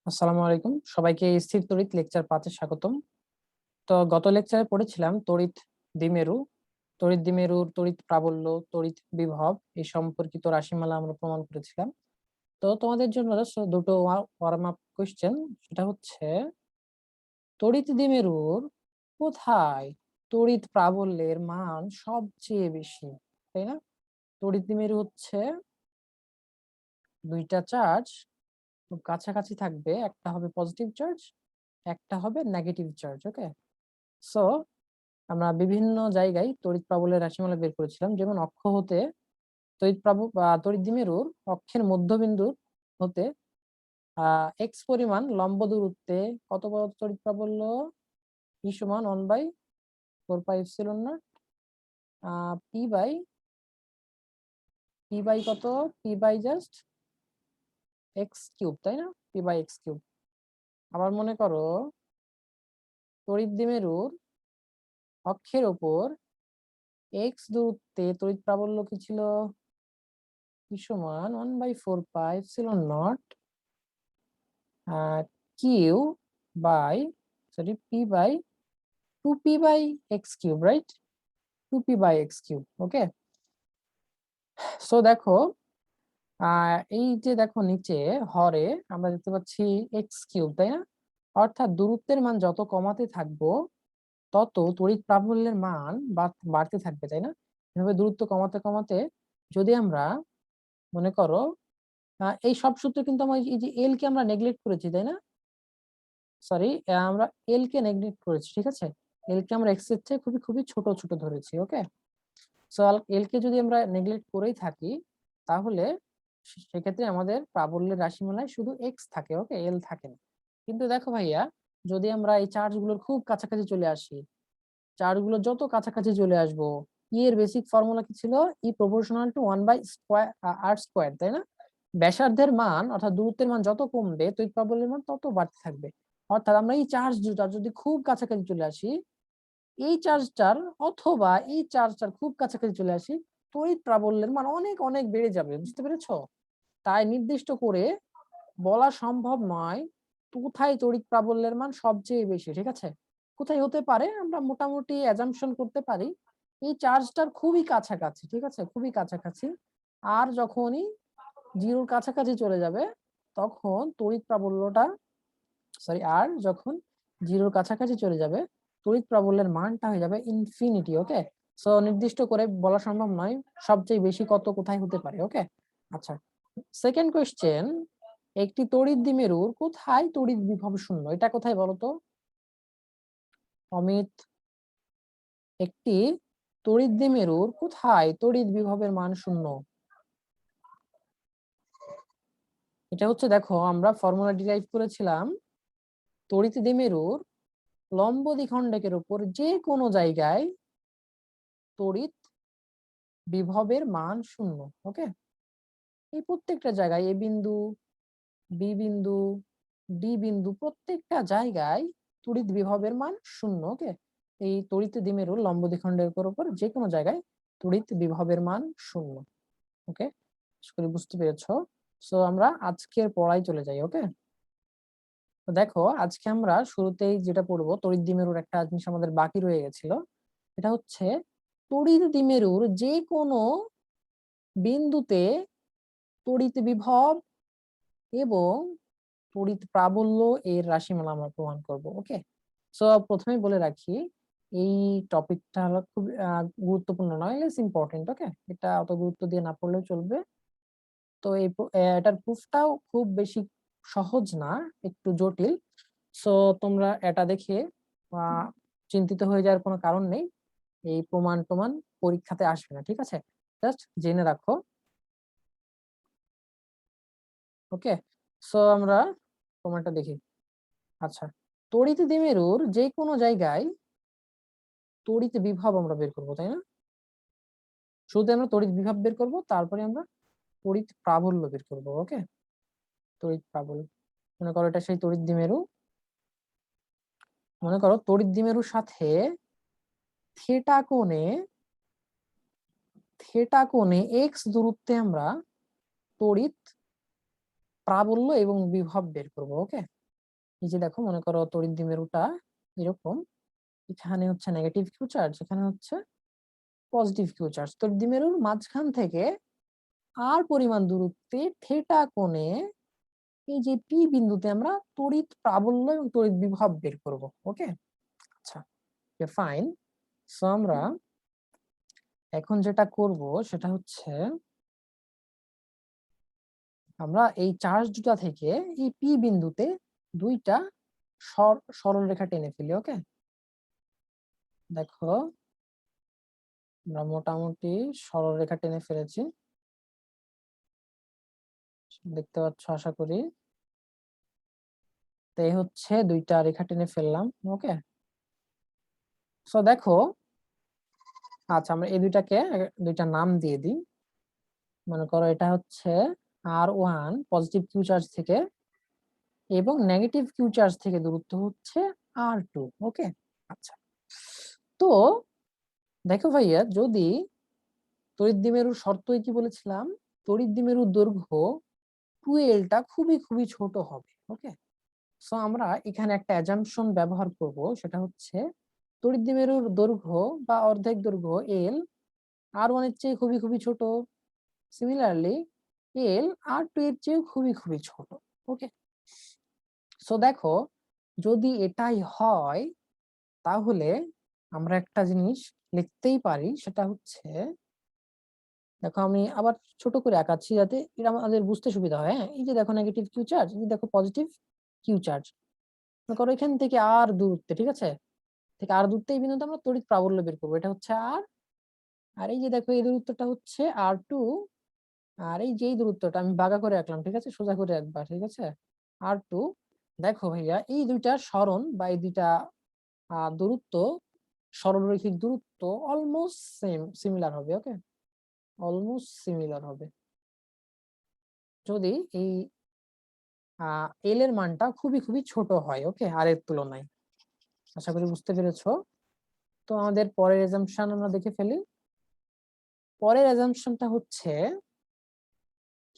আসসালামু আলাইকুম, সবাইকে স্থির তড়িৎ লেকচার 5-এ স্বাগতম। তো গত লেকচারে পড়েছিলাম তড়িৎ দ্বিমেরু, তড়িৎ দ্বিমেরুর তড়িৎ প্রাবল্য, তড়িৎ বিভব এই সম্পর্কিত রাশিমালা আমরা প্রমাণ করেছিলাম। তো তোমাদের জন্য দুটো ওয়ার্ম আপ কোশ্চেন। সেটা হচ্ছে, তড়িৎ দ্বিমেরুর কোথায় তড়িৎ প্রাবল্যের মান সবচেয়ে বেশি, তাই না? তড়িৎ দ্বিমেরু হচ্ছে দুইটা চার্জ খুব কাছাকাছি থাকবে, একটা হবে পজিটিভ চার্জ, একটা হবে নেগেটিভ চার্জ। ওকে, সো আমরা বিভিন্ন জায়গায় তড়িৎ প্রাবল্যের রাশিমালা বের করেছিলাম। যেমন অক্ষ হতে তড়িৎ বা তড়িৎ দ্বিমেরুর অক্ষের মধ্যবিন্দু হতে এক্স পরিমাণ লম্ব দূরত্বে কত বড় তড়িৎ প্রাবল্য? ই সমান 1/4πε0 পি বাই কত? P by just X cube, তাই না? P by X cube. আবার মনে করো তড়িৎ দ্বিমেরুর অক্ষের ওপর এক্স দূরত্বে তড়িৎ প্রাবল্য কি ছিল? ই সমান 1/4πε0 Q by P by 2p by X cube, right? 2p by X cube. Okay, so দেখো এই যে দেখো নিচে হরে আমরা দেখতে পাচ্ছি এক্স কিউব, তাই না? অর্থাৎ দূরত্বের মান যত কমাতে থাকবো তত তড়িৎ প্রাবল্যের মান বাড়তে থাকবে, তাই না? এভাবে দূরত্ব কমাতে কমাতে যদি আমরা মনে করো এই সব সূত্র কিন্তু আমরা এই যে এল কে আমরা নেগলেক্ট করেছি, তাই না? সরি, আমরা এল কে নেগলেক্ট করেছি, ঠিক আছে? এল কে আমরা এক্স এর চেয়ে খুবই খুবই ছোট ছোট ধরেছি। ওকে, সো এল কে যদি আমরা নেগলেক্ট করেই থাকি তাহলে সেক্ষেত্রে আমাদের প্রাবল্যের রাশিমালায় শুধু এক্স থাকে, ওকে, এল থাকে না। কিন্তু দেখো ভাইয়া, যদি আমরা এই চার্জ গুলোর খুব কাছাকাছি চলে আসি, চার্জ গুলো যত কাছাকাছি চলে আসবো, ই এর বেসিক ফর্মুলা কি ছিল? ই প্রপোর্শনাল টু 1/r², তাই না? ব্যাসার্ধের মান অর্থাৎ দূরত্বের মান যত কমবে তড়িৎ প্রাবল্যের মান তত বাড়তে থাকবে। অর্থাৎ আমরা এই চার্জ দুটা যদি খুব কাছাকাছি চলে আসি, এই চার্জটার অথবা এই চার্জটার খুব কাছাকাছি চলে আসি, তড়িৎ প্রাবল্যের মান অনেক অনেক বেড়ে যাবে। বুঝতে পেরেছো? তাই নির্দিষ্ট করে বলা সম্ভব নয় কোথায় তড়িৎ প্রাবল্যের মান সবচেয়ে বেশি, ঠিক আছে? কোথায় হতে পারে আমরা মোটামুটি অ্যাজাম্পশন করতে পারি এই চার্জটার খুবই কাছাকাছি, ঠিক আছে, খুবই কাছাকাছি। আর যখনই জিরোর কাছাকাছি চলে যাবে তখন তড়িৎ প্রাবল্যটা আর যখন জিরোর কাছাকাছি চলে যাবে তড়িৎ প্রাবল্যের মানটা হয়ে যাবে ইনফিনিটি। ওকে, সো নির্দিষ্ট করে বলা সম্ভব নয় সবচেয়ে বেশি কত কোথায় হতে পারে। ওকে, আচ্ছা, সেকেন্ড কোশ্চেন, একটি তড়িৎ দ্বিমেরুর কোথায় তড়িৎ বিভব শূন্য? এটা কোথায় বলতো অমিত? একটি তড়িৎ দ্বিমেরুর কোথায় তড়িৎ বিভবের মান শূন্য? এটা হচ্ছে, দেখো আমরা ফর্মুলা ডিরাইভ করেছিলাম তড়িৎ দ্বিমেরুর লম্ব দ্বিখণ্ডকের উপর যে কোনো জায়গায় তড়িৎ বিভবের মান শূন্য। ওকে, এই প্রত্যেকটা জায়গায় এ বিন্দু, বি বিন্দু, ডি বিন্দু, প্রত্যেকটা জায়গায় তড়িৎ বিভবের মান শূন্য। ওকে, এই তড়িৎ দ্বিমেরুর লম্ব দ্বিখণ্ডকের উপর যে কোনো জায়গায় তড়িৎ বিভবের মান শূন্য। ওকে, আশা করি বুঝতে পেরেছো। সো আমরা আজকের পড়ায় চলে যাই। ওকে, তো দেখো আজকে আমরা শুরুতেই যেটা পড়বো, তড়িৎ দ্বিমেরুর একটা জিনিস আমাদের বাকি রয়ে গেছিল। এটা হচ্ছে তড়িৎ দ্বিমেরুর যে কোনো বিন্দুতে তড়িৎ বিভব এবং তড়িৎ প্রাবল্য এর রাশিমালা আমরা প্রমাণ করব। ওকে, সো প্রথমেই বলে রাখি এই টপিকটা হলো খুব গুরুত্বপূর্ণ নয়, লেস ইম্পর্টেন্ট। ওকে, এটা অত গুরুত্ব দিয়ে না পড়লেও চলবে। তো এটার প্রুফটাও খুব বেশি সহজ না, একটু জটিল। সো তোমরা এটা দেখে চিন্তিত হয়ে যাওয়ার কোনো কারণ নেই। এই প্রমাণ পরীক্ষাতে আসবে না, ঠিক আছে? জাস্ট জেনে রাখো। ওকে, সো আমরা প্রমাণটা দেখি। আচ্ছা, তড়িৎ দ্বিমেরুর যে কোনো জায়গায় তড়িৎ বিভব আমরা বের করবো, তাই না? শুরুতে আমরা তড়িৎ বিভব বের করব, তারপরে আমরা তড়িৎ প্রাবল্য বের করব। ওকে, তড়িৎ প্রাবল্য, মনে করো এটা সেই তড়িৎ দ্বিমেরু। মনে করো তড়িৎ দ্বিমেরুর সাথে থেটা কোণে এক্স দূরত্বে আমরা তড়িৎ প্রাবল্য এবং বিভব বের করব। ওকে, এই যে দেখো মনে করো তড়িৎ দ্বিমেরুটা এরকম, এখানে হচ্ছে নেগেটিভ কিউ চার্জ, এখানে হচ্ছে পজিটিভ কিউ চার্জ। তড়িৎ দ্বিমেরুর মাঝখান থেকে আর পরিমাণ দূরত্বে থিটা কোণে এই যে পি বিন্দুতে আমরা তড়িৎ প্রাবল্য এবং তড়িৎ বিভব বের করব। ওকে, আচ্ছা ফাইন। সো আমরা এখন যেটা করব সেটা হচ্ছে আমরা এই চার্জ দুটা থেকে এই পি বিন্দুতে দুইটা সরল রেখা টেনে ফেলি। ওকে, দেখো আমরা মোটামুটি সরল রেখা টেনে ফেলেছি, দেখতে পাচ্ছ আশা করি। তো এই হচ্ছে দুইটা রেখা টেনে ফেললাম। ওকে, সো দেখো, আচ্ছা আমরা এই দুইটাকে দুইটা নাম দিয়ে দিই। মনে করো এটা হচ্ছে R1 পজিটিভ কিউ চার্জ থেকে এবং নেগেটিভ কিউ চার্জ থেকে দূরত্ব হচ্ছে R2। ওকে, আচ্ছা তো দেখো ভাইয়া, যদি তড়িৎ দ্বিমেরুর শর্তই কি বলেছিলাম, তড়িৎ দ্বিমেরুর দৈর্ঘ্য 2L টা খুবই খুবই ছোট হবে। ওকে, সো আমরা এখানে একটা অ্যাজাম্পশন ব্যবহার করব, সেটা হচ্ছে তড়িৎ দ্বিমেরুর দৈর্ঘ্য বা অর্ধেক দৈর্ঘ্য L R1 এর চেয়ে খুবই খুবই ছোট, সিমিলারলি L R2 এর চেয়ে খুবই খুবই ছোট। ওকে, সো দেখো যদি এটাই হয় তাহলে আমরা একটা জিনিস লিখতেই পারি, সেটা হচ্ছে দেখো আমি আবার ছোট করে আঁকাচ্ছি যাতে এটা আমাদের বুঝতে সুবিধা হয়। হ্যাঁ, এই যে দেখো নেগেটিভ কিউ চার্জ, এই যে দেখো পজিটিভ কিউ চার্জ, মনে করো এখান থেকে আর দূরত্বে, ঠিক আছে, থেকে আর দূরত্বে এই বিন্দুতে আমরা তড়িৎ প্রাবল্য বের করবো, এটা হচ্ছে আর। আর এই যে দেখো এই দূরত্বটা হচ্ছে R2, আর এই যে এই দূরত্বটা আমি বাঁকা করে রাখলাম, ঠিক আছে, সোজা করে রাখবা, ঠিক আছে, R2। দেখো ভাইয়া এই দুইটা সরণ বা এই দুইটা দূরত্ব, সরলরৈখিক দূরত্ব অলমোস্ট সিমিলার হবে। ওকে, অলমোস্ট সিমিলার হবে যদি এই এল এর মানটা খুবই খুবই ছোট হয়। ওকে, আর এর তুলনায়। আশা করি বুঝতে পেরেছো। তো আমাদের পরের এজাম্পশন আমরা দেখে ফেলি। পরের এজাম্পশনটা হচ্ছে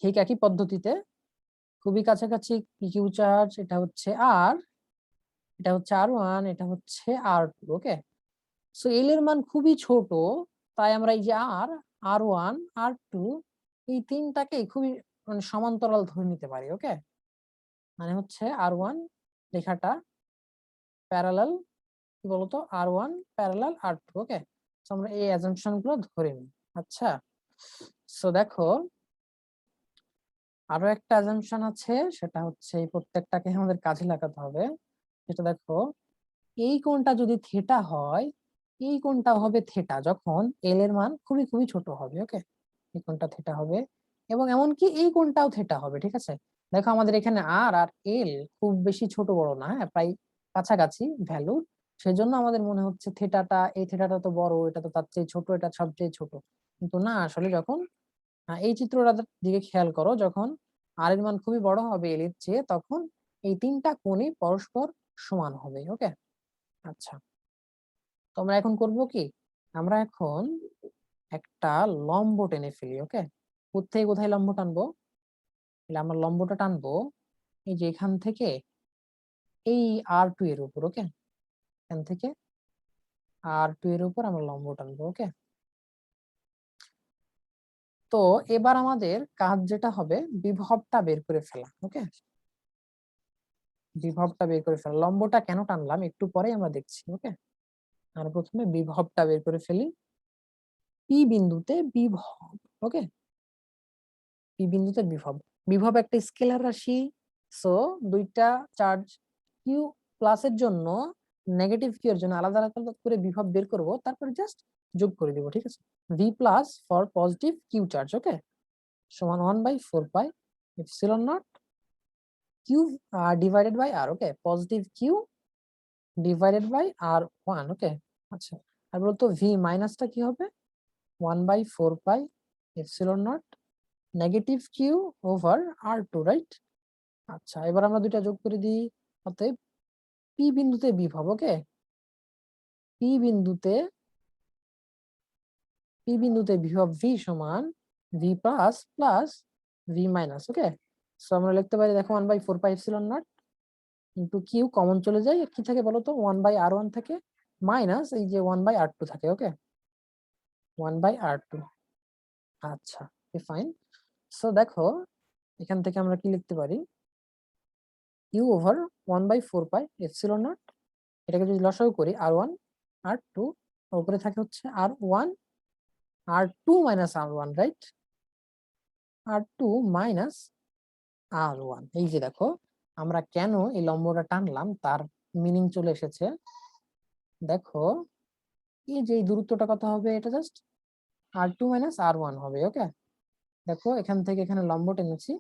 ঠিক একই পদ্ধতিতে খুবই কাছাকাছি পিকিউ চার্জ, এটা হচ্ছে আর, এটা হচ্ছে R1, এটা হচ্ছে R2। ওকে, সো এল এর মান খুবই ছোট, তাই আমরা এই যে R1 R2 এই তিনটাকে খুবই মানে সমান্তরাল ধরে নিতে পারি। ওকে, মানে হচ্ছে R1 রেখাটা প্যারালাল কি বলতো, R1 প্যারালাল R2। ওকে, সো আমরা এই অ্যাজাম্পশন গুলো ধরে নিই। আচ্ছা, সো দেখো আরো একটা অ্যাজাম্পশন আছে, সেটা হচ্ছে এই প্রত্যেকটাকে আমাদের কাজে লাগাতে হবে। সেটা দেখো, এই কোণটা যদি থিটা হয়, এই কোণটা হবে থিটা যখন এল এর মান খুবই খুবই ছোট হবে। ওকে, এই কোণটা থিটা হবে এবং এমনকি এই কোণটাও থিটা হবে। ঠিক আছে, দেখো আমাদের এখানে আর আর এল খুব বেশি ছোট বড় না, হ্যাঁ প্রায় কাছাকাছি ভ্যালু, সেজন্য আমাদের মনে হচ্ছে থিটাটা, এই থিটাটা তো বড়, এটা তো তার চেয়ে ছোট, এটা সবচেয়ে ছোট, কিন্তু না, আসলে যখন এই চিত্রটার দিকে খেয়াল করো, যখন আর এর মান খুবই বড় হবে এল এর চেয়ে, তখন এই তিনটা কোণই পরস্পর সমান হবে। ওকে, আচ্ছা তো আমরা এখন করব কি, আমরা এখন একটা লম্ব টেনে ফেলি। ওকে, কোথায় কোথায় লম্ব টানবো, তাহলে আমরা লম্বটা টানবো এই যে এখান থেকে এই R2 এর উপর। ওকে, এখান থেকে R2 এর উপর আমরা লম্ব টানবো। ওকে, তো এবার আমাদের কাজ যেটা হবে বিভবটা বের করে ফেলা। ওকে, বিভবটা বের করে ফেলা, লম্বটা কেন টানলাম একটু পরে আমরা দেখছি। ওকে, আমরা প্রথমে বিভবটা বের করে ফেলি, পি বিন্দুতে বিভব। ওকে, পি বিন্দুতে বিভব, বিভব একটা স্কেলার রাশি। সো দুইটা চার্জ কিউ প্লাসের জন্য নেগেটিভ কিউ এর জন্য আলাদা আলাদা করে বিভব বের করব, তারপরে জাস্ট যোগ করে দিব। ঠিক আছে, V plus for positive Q charge. Okay, সমান 1/4 pi epsilon naught Q divided by R. Okay, positive Q divided by R1। Okay, আচ্ছা আর বলতো ভি মাইনাসটা কি হবে, 1/4 pi epsilon naught negative Q over R2, right. আচ্ছা এবার আমরা দুইটা যোগ করে দিই, অতএব পি বিন্দুতে বিভব। ওকে, পি বিন্দুতে বিভব ভি সমান V plus plus V minus. Okay, so আমরা লিখতে পারি দেখো 1/4πε0 ইন্টু কিউ, কমন চলে যায়, কি থাকে বলো তো, 1/r1 থাকে মাইনাস এই যে 1/r2 থাকে। ওকে, 1/r2। আচ্ছা, ফাইন। সো দেখো এখান থেকে আমরা কি লিখতে পারি, ইউ ওভার 1/4πε0, এটাকে যদি লসাগু করি r1 r2, উপরে থাকে হচ্ছে r1 r2 minus r1, right, r2 minus r1। এই যে দেখো আমরা কেন এই লম্বটা টানলাম তার মিনিং চলে এসেছে। দেখো এই যে এই দূরত্বটা কত হবে, এটা জাস্ট r2 মাইনাস r1 হবে। ওকে, দেখো এখান থেকে এখানে লম্ব টেনেছি,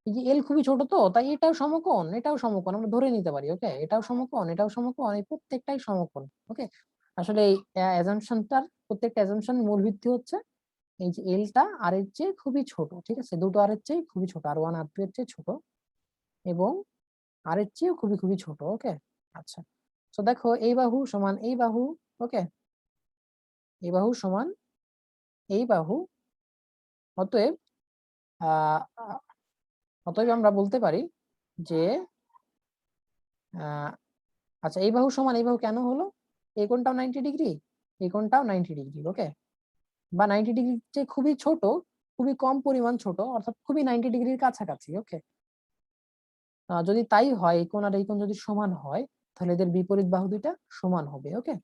এই যে এল খুবই ছোট তো তাই এটাও সমকোণ, এটাও সমকোণ, আমরা ধরে নিতে পারি। ওকে, এটাও সমকোণ, এটাও সমকোণ, এই প্রত্যেকটাই সমকোণ। ওকে, আসলে এই অ্যাজাম্পশনটার, প্রত্যেকটা অ্যাজাম্পশন মূল ভিত্তি হচ্ছে এই যে এলটা আর এর চেয়ে খুবই ছোট। ঠিক আছে, দুটো আর এর চেয়ে খুবই ছোট, আর1 আর2 এর চেয়ে ছোট এবং আর এর চেয়েও খুবই খুবই ছোট। ওকে, আচ্ছা, তো দেখো এই বাহু সমান এই বাহু। ওকে, এই বাহু সমান এই বাহু, অতএব আহ অতএব আমরা বলতে পারি যে আচ্ছা, এই বাহু সমান এই বাহু কেন হলো, এই কোণটাও 90 ডিগ্রি, এই কোণটাও 90 ডিগ্রি। ওকে, বা 90 ডিগ্রির চেয়ে খুবই ছোট, খুবই কম পরিমাণ ছোট, অর্থাৎ খুবই 90 ডিগ্রির কাছাকাছি। ওকে, যদি তাই হয়, এই কোণ আর এই কোণ যদি সমান হয় তাহলে এদের বিপরীত বাহু দুইটা সমান হবে। ওকে,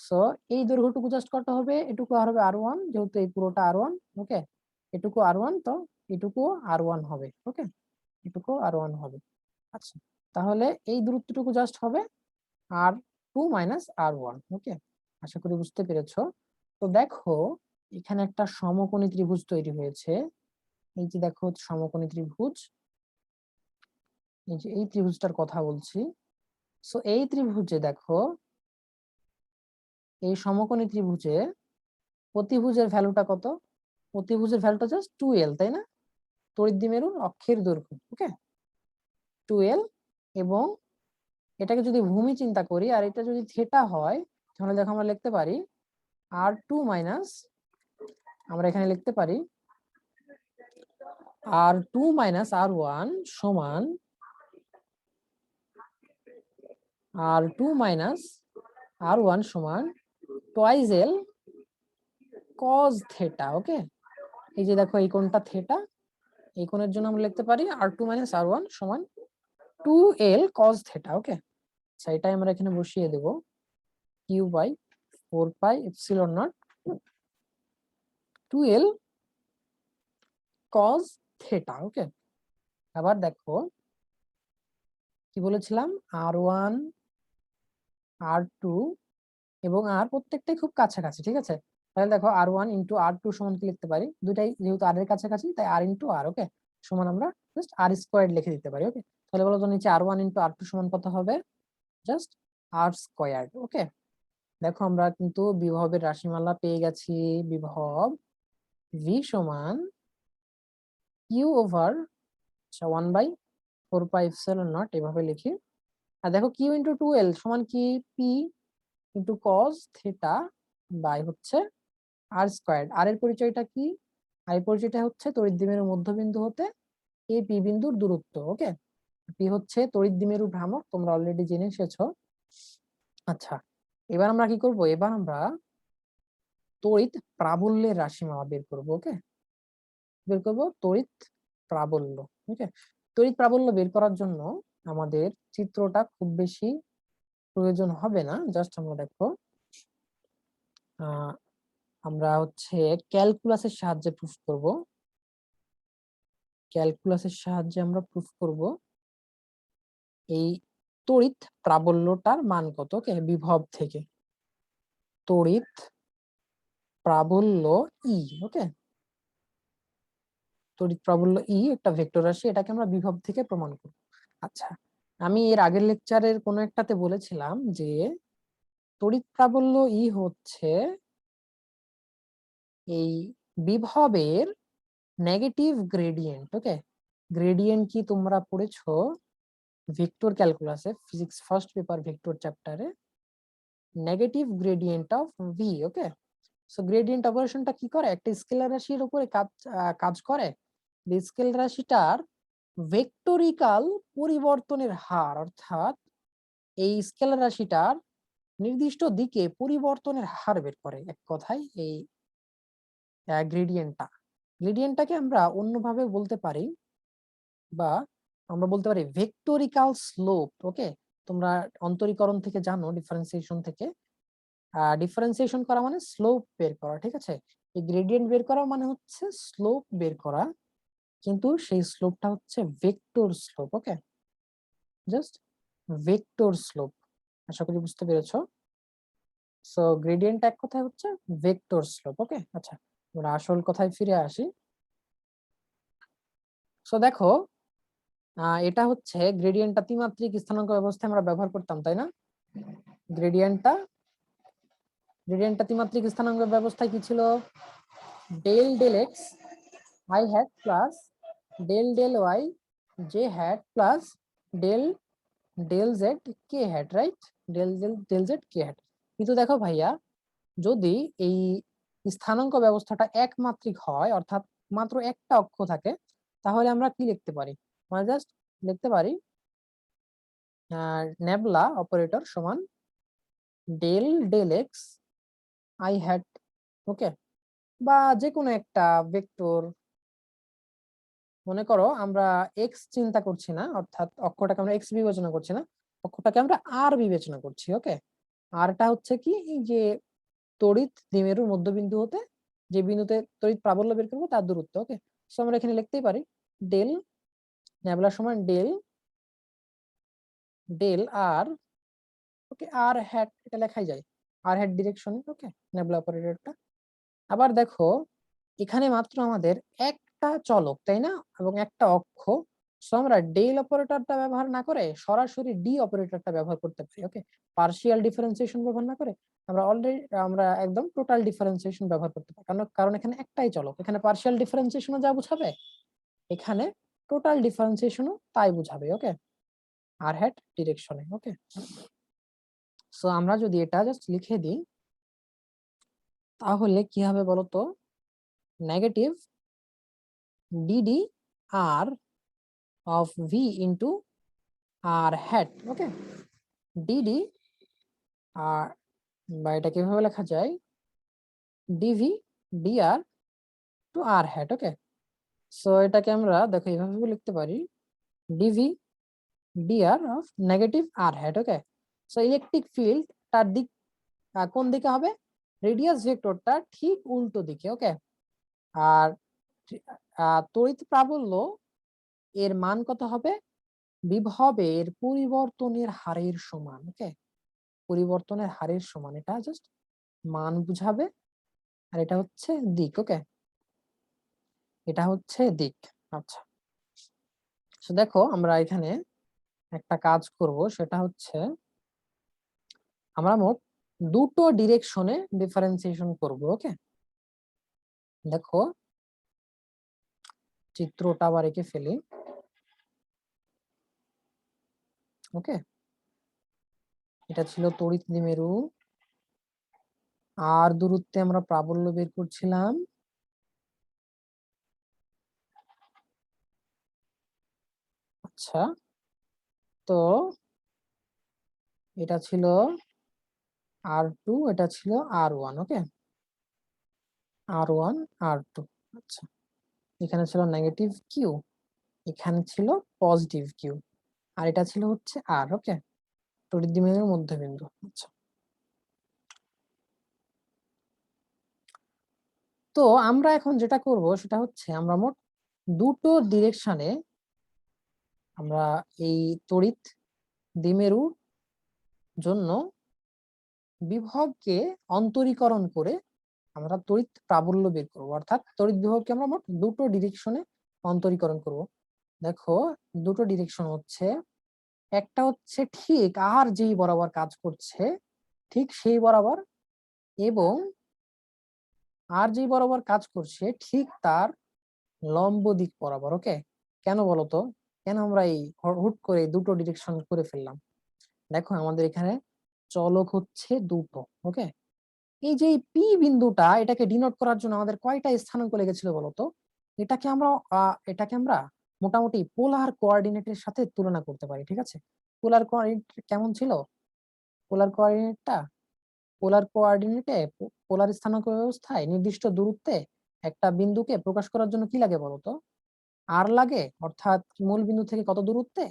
সো এই দৈর্ঘ্যটুকু জাস্ট কত হবে, এটুকু আর হবে r1, যেহেতু এই পুরোটা r1। ওকে, এটুকু r1, তো এটুকু r1 হবে। ওকে, এটুকু r1 হবে। আচ্ছা, তাহলে এই দূরত্বটুকু জাস্ট হবে r2 মাইনাস r1। ওকে, আশা করি বুঝতে পেরেছো। তো দেখো এখানে একটা সমকোণী ত্রিভুজ তৈরি হয়েছে। এই যে দেখো সমকোণী ত্রিভুজ, এই যে এই ত্রিভুজটার কথা বলছি। সো এই ত্রিভুজে দেখো, এই সমকোণী ত্রিভুজে প্রতিভুজের ভ্যালুটা কত, প্রতিভুজের ভ্যালুটা জাস্ট 2l, তাই না, তড়িৎদ্বিমেরুর অক্ষের দৈর্ঘ্য। ওকে, 2l, এবং এটাকে যদি ভূমি চিন্তা করি আর এটা যদি থিটা হয় তাহলে দেখো আমরা লিখতে পারি r2 মাইনাস, আমরা এখানে লিখতে পারি r2 মাইনাস r1 সমান r2 মাইনাস r1 সমান টুয়াইস l cos থিটা। ওকে, এই যে দেখো এই কোণটা থিটা, এই কোণের জন্য আমরা লিখতে পারি r2 মাইনাস r1 সমান 2l cos থিটা। ওকে, আচ্ছা, এটাই আমরা এখানে বসিয়ে দেব, q/4πε0 2l cos থিটা। ওকে, আবার দেখো কি বলেছিলাম, r1 r2 এবং r প্রত্যেকটাই খুব কাছাকাছি। ঠিক আছে, তাহলে দেখো r1 ইন্টু r2 সমান কি লিখতে পারি, দুটাই যেহেতু r এর কাছাকাছি তাই r ইন্টু r। ওকে, সমান আমরা জাস্ট r স্কোয়ার্ড লিখে দিতে পারি। ওকে, তাহলে বলো তো নিচে r1 ইন্টু r2 সমান কত হবে, জাস্ট r স্কোয়ার্ড। ওকে, দেখো আমরা কিন্তু বিভবের রাশিমালা পেয়ে গেছি। বিভব v সমান q ওভার 1/4πε0, এভাবে লিখি। আর দেখো q ইন্টু 2l সমান কি p into cos theta by হচ্ছে r স্কোয়ার্ড। আর এর পরিচয়টা কি, আর এর পরিচয়টা হচ্ছে তড়িৎদ্বিমেরুর মধ্যবিন্দু হতে এই পি বিন্দুর দূরত্ব। ওকে, পি হচ্ছে তড়িৎদ্বিমেরু ভ্রামক, তোমরা অলরেডি জেনে এসেছো। আচ্ছা, এবার আমরা কি করব, এবার আমরা তড়িৎ প্রাবল্যের রাশিমালা বের করব। ওকে, বের করব তড়িৎ প্রাবল্য। ওকে, তড়িৎ প্রাবল্য বের করার জন্য আমাদের চিত্রটা খুব বেশি প্রয়োজন হবে না, জাস্ট আমরা দেখো আমরা হচ্ছে ক্যালকুলাসের সাহায্যে প্রুফ করব। ক্যালকুলাসের সাহায্যে আমরা প্রুফ করব এই তড়িৎ প্রাবল্যটার মান কত। ওকে, বিভব থেকে তড়িৎ প্রাবল্য ই। ওকে, তড়িৎ প্রাবল্য ই একটা ভেক্টর রাশি, এটাকে আমরা বিভব থেকে প্রমাণ করব। আচ্ছা, আমি এর আগের লেকচারের কোন একটাতে বলেছিলাম যে তড়িৎ প্রাবল্য ই হচ্ছে এই বিভবের নেগেটিভ গ্রেডিয়েন্ট। ওকে, গ্রেডিয়েন্ট কি তোমরা পড়েছো ভেক্টর ক্যালকুলাসে, ফিজিক্স ফার্স্ট পেপার ভেক্টর চ্যাপ্টারে, negative gradient of V. Okay, so gradient অপারেশনটা কি করে, একটা স্কেলার রাশির উপরে কাজ করে, স্কেলার রাশিটার ভেক্টরিক্যাল পরিবর্তনের হার, অর্থাৎ এই স্কেলার রাশিটার নির্দিষ্ট দিকে পরিবর্তনের হার বের করে। এক কথায় এই গ্রেডিয়েন্টটাকে আমরা অন্যভাবে বলতে পারি, বা আমরা বলতে পারি ভেক্টরিক্যাল স্লোপ। ওকে, তোমরা অন্তরীকরণ থেকে জানো, ডিফারেন্সিয়েশন থেকে, ডিফারেন্সিয়েশন করা মানে স্লোপ বের করা, ঠিক আছে? এই গ্রেডিয়েন্ট বের করা মানে হচ্ছে স্লোপ বের করা, কিন্তু সেই স্লোপটা হচ্ছে ভেক্টর স্লোপ। ওকে, জাস্ট ভেক্টর স্লোপ। আশা করি বুঝতে পেরেছো। সো গ্রেডিয়েন্ট এক কথায় হচ্ছে ভেক্টর স্লোপ। ওকে, আচ্ছা আমরা আসল কথায় ফিরে আসি। সো দেখো, এটা হচ্ছে গ্রেডিয়েন্টটা ত্রিমাত্রিক স্থানাঙ্ক ব্যবস্থায় আমরা ব্যবহার করতাম, তাই না? গ্রেডিয়েন্টটা ত্রিমাত্রিক স্থানাঙ্ক ব্যবস্থায় কি ছিল? Del del X I hat plus del del Y J hat plus del del Z K hat, right? Del Z K hat. কিন্তু দেখো ভাইয়া, যদি এই স্থানাঙ্ক ব্যবস্থাটা একমাত্রিক হয়, অর্থাৎ মাত্র একটা অক্ষ থাকে, তাহলে আমরা কি লিখতে পারি? মানে জাস্ট লিখতে পারি নেবলা অপারেটর সমান del del X I hat. Okay, বা যে কোনো একটা ভেক্টর, মনে করো আমরা এক্স চিন্তা করছি না, অর্থাৎ অক্ষটাকে আমরা এক্স বিবেচনা করছি না, অক্ষটাকে আমরা আর বিবেচনা করছি। ওকে, আরটা হচ্ছে কি, এই যে তড়িৎ দ্বিমেরুর মধ্যবিন্দু হতে যে বিন্দুতে তড়িৎ প্রাবল্য বের করবো তার দূরত্ব। ওকে, সো আমরা এখানে লিখতেই পারি ডেল নেবলা সমান ডেল ডেল আর, ওকে, আর হ্যাট, এটা লেখাই যায় আর হ্যাট ডিরেকশনে। ওকে, নেবলা অপারেটরটা। আবার দেখো, এখানে মাত্র আমাদের একটা চলক, তাই না, এবং একটা অক্ষ। সো আমরা ডেল অপারেটরটা ব্যবহার না করে সরাসরি ডি অপারেটরটা ব্যবহার করতে পারি। ওকে, পার্শিয়াল ডিফারেন্সিয়েশন ব্যবহার না করে আমরা একদম টোটাল ডিফারেন্সিয়েশন ব্যবহার করতে পারি, কারণ এখানে একটাই চলক। এখানে পার্শিয়াল ডিফারেন্সিয়েশনও যা বুঝাবে, এখানে টোটাল ডিফারেন্সিয়েশনও তাই বুঝাবে। ওকে, আর হ্যাট ডিরেকশনে। ওকে, সো আমরা যদি এটা জাস্ট লিখে দিই, তাহলে কি হবে বলতো? Negative DD R of v into r hat। Okay, DD R, বা এটা কিভাবে লেখা যায়, DV DR to R hat. Okay, so এটাকে আমরা দেখো এইভাবে লিখতে পারি DV DR of negative R hat. Okay, so electric field তার দিক কোন দিকে হবে? রেডিয়াস ভেক্টরটা ঠিক উল্টো দিকে। ওকে, আর তড়িৎ প্রাবল্য এর মান কত হবে? বিভবের পরিবর্তনের হারের সমান। ওকে, পরিবর্তনের হারের সমান, এটা জাস্ট মান বুঝাবে, আর এটা হচ্ছে দিক। ওকে, এটা হচ্ছে দিক। আচ্ছা, তো দেখো আমরা এখানে একটা কাজ করব, সেটা হচ্ছে আমরা মোট দুটো ডিরেকশনে ডিফারেন্সিয়েশন করব। ওকে, দেখো চিত্রটা আবার এঁকে ফেলি। ওকে, এটা ছিল তড়িৎ দ্বিমেরু, আর দূরত্বে আমরা প্রাবল্য বের করছিলাম। আচ্ছা, তো এটা ছিল R2, এটা ছিল R1। ওকে, R1 R2। আচ্ছা, এখানে ছিল নেগেটিভ কিউ, এখানে ছিল পজিটিভ কিউ, আর এটা ছিল হচ্ছে আর। ওকে, তড়িৎ দ্বিমেরুর মধ্যবিন্দু। আচ্ছা, তো আমরা এখন যেটা করব সেটা হচ্ছে আমরা মোট দুটো ডিরেকশনে আমরা এই তড়িৎ দ্বিমেরুর জন্য বিভবকে অন্তরীকরণ করে আমরা তড়িৎ প্রাবল্য বের করবো, অর্থাৎ তড়িৎ বিভবকে আমরা মোট দুটো ডিরেকশনে অন্তরীকরণ করব। দেখো দুটো ডিরেকশন হচ্ছে, একটা হচ্ছে ঠিক আর যেই বরাবর কাজ করছে ঠিক সেই বরাবর, এবং আর যেই বরাবর কাজ করছে ঠিক তার লম্ব দিক বরাবর। ওকে, কেন বলতো, কেন আমরা এই হুট করে দুটো ডিরেকশন করে ফেললাম? দেখো আমাদের এখানে চলক হচ্ছে দুটো। ওকে, এই যে পি বিন্দুটা, এটাকে ডিনোট করার জন্য আমাদের কয়টা স্থানাঙ্ক লেগেছিল বলতো? এটাকে আমরা মোটামুটি পোলার কোঅর্ডিনেটের সাথে তুলনা করতে পারি, ঠিক আছে? পোলার কোঅর্ডিনেট কেমন ছিল? পোলার কোঅর্ডিনেটে পোলার স্থানাঙ্ক ব্যবস্থায় নির্দিষ্ট দূরত্বে একটা বিন্দুকে প্রকাশ করার জন্য কি লাগে বলতো? আর লাগে, অর্থাৎ মূল বিন্দু থেকে কত দূরত্বে,